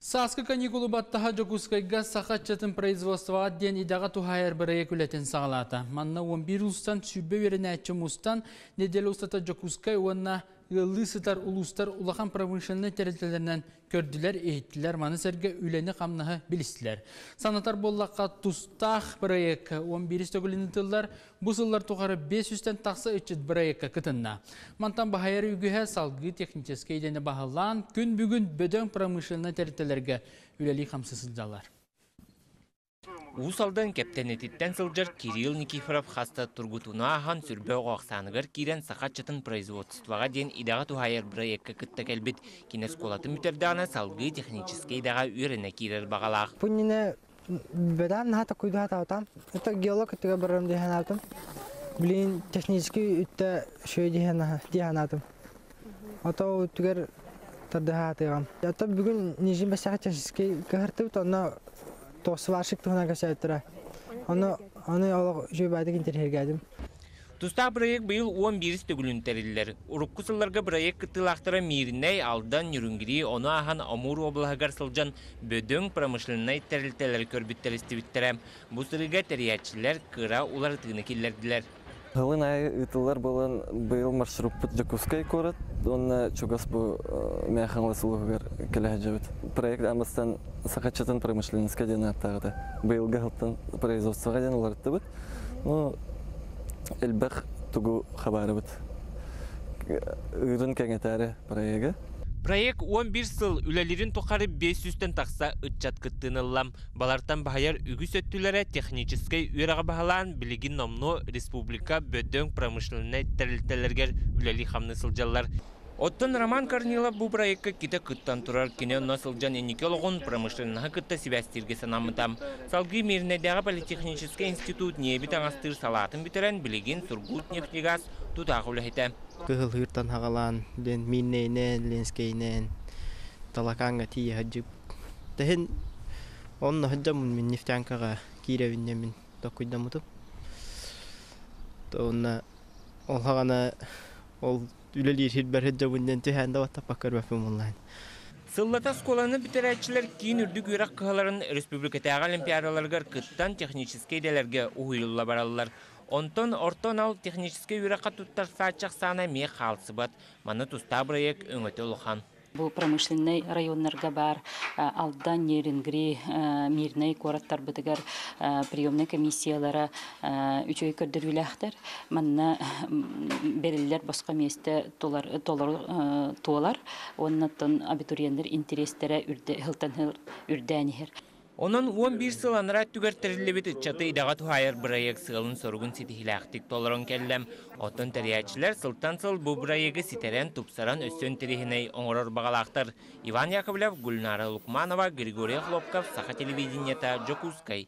Саскы каникулы баттаха Жокускайга сақатчатын производствоға ден идаға тухайыр бірайы күлетін сағалата. Манна 11 ұлыстан сүббе верін әтчі мұстан неделі ұстата Жокускай онна ылы сытар ұлыстар улахан промышленный терителерінен көрділер, ейттілер, маны сәрге үлені қамнағы білістілер. Санатар боллаққа тұстақ бірайыққа 11 төгіліні тылдар, бұсылар тұғары 500-тен тақсы үтчіт бірайыққа кытынна. Мантан бағайары үгіға салғы техническе едені бағалан, күн бүгін бөдөң промышленный терителерге үлелі қамсысылдалар. Усалдан кептенетиттен сылжар Кирилл Никифоров хаста тургутуна ахан сүрбе оғақсаныгар кирен сақатчатын производствоға ден идаға тухайыр проектка кытта кәлбет кинес колатын мүтердағына салғы техническе идаға үйрене кирер бағалақ. Пуннине бедан нахата куйду хата атам. Это геолог это барам дихан атам. Блин технически это шөй дихан атам. Ото түгер тардыха атыгам. Это бүгін нежин басаға технически кахартып тонна Тосвашик туна гасайтра. Аны алып жөбайдык интерьергәдим. Туста проект быйыл 11 төгүлүнтериллер. Уруккусыларга проект кытылактара мириней алдан юрунгири оны ахан Амур облагар сылжан бөдөң промышленный терилтелер көрбүттелестибиттерем. Бу сырыга териячилер кыра улар тыгыныкиллердилер. Хылын ай ытылар болан быйыл маршрут Жокускай корот, он чугас бу мяханлы сулугар кележебит. Проект амастан сақатчатын промышленностька ден аттагыда. Быйыл галтан производствоға ден уларытты бит. Ну элбах тугу хабары бит. Үрін кеңетәрі проекты. Проект 11 сыл үлелерин тохары 500-тен тақса үтчат кыттынылам. Балартан бахаяр үгіс өттілері техническай үйраға бағалан білігін номно республика бөдөң промышленный тәрілтелергер үлели қамны сылжалар. Оттон Роман Корнилов бұл проектқа киті кыттан тұрар кене онна сылжан еникелоғын промышленныға кытта себәстірге санамытам. Салғы Мирнедегі политехнический институт небіт аңастыр салатын бітерен білігін Сургут нефтегаз тұтағы үләхеті. Кыгыл хыртан хагалан, ден миннейнен, ленскейнен, талаканга тие хаджып. Тахин онна хаджамун min нефтянкага киревинне min токуйдамутуп. Онна ол хагана ол үлелир хидбер хаджабунден тиханда ваттапакар бәфім онлайн. Сыллата сколаны битерәтчілер кейін үрдік үйрақ қығаларын республикатағы олимпиадаларғар кыттан технический делерге уйылла баралылар. Онтон ортон ал технический үйраққа туттар саатчақ сана ме қалсы бат. Маны туста проект өңөте ұлған. Бұл промышленный районларға бар алдан нерингри мирный кораттар бұдығар приемный комиссиялары үчөй көрдір үләқтір. Манна берілер басқа месті туалар. Оннаттан абитуриендер интерестері үрдәнігер. Onun 11 сыланыра түгер тәрілебет үтчаты идаға тухайыр проект сылын соргун ситихилақтик толырын келлем. Отын тәриячілер сылтан сыл бұл проекті ситерен тупсаран өссен терихіней оңырыр бағалақтыр. Иван Яковлев, Гульнара Лукманова, Григорий Хлопков, Саха телевидениета, Жокускай.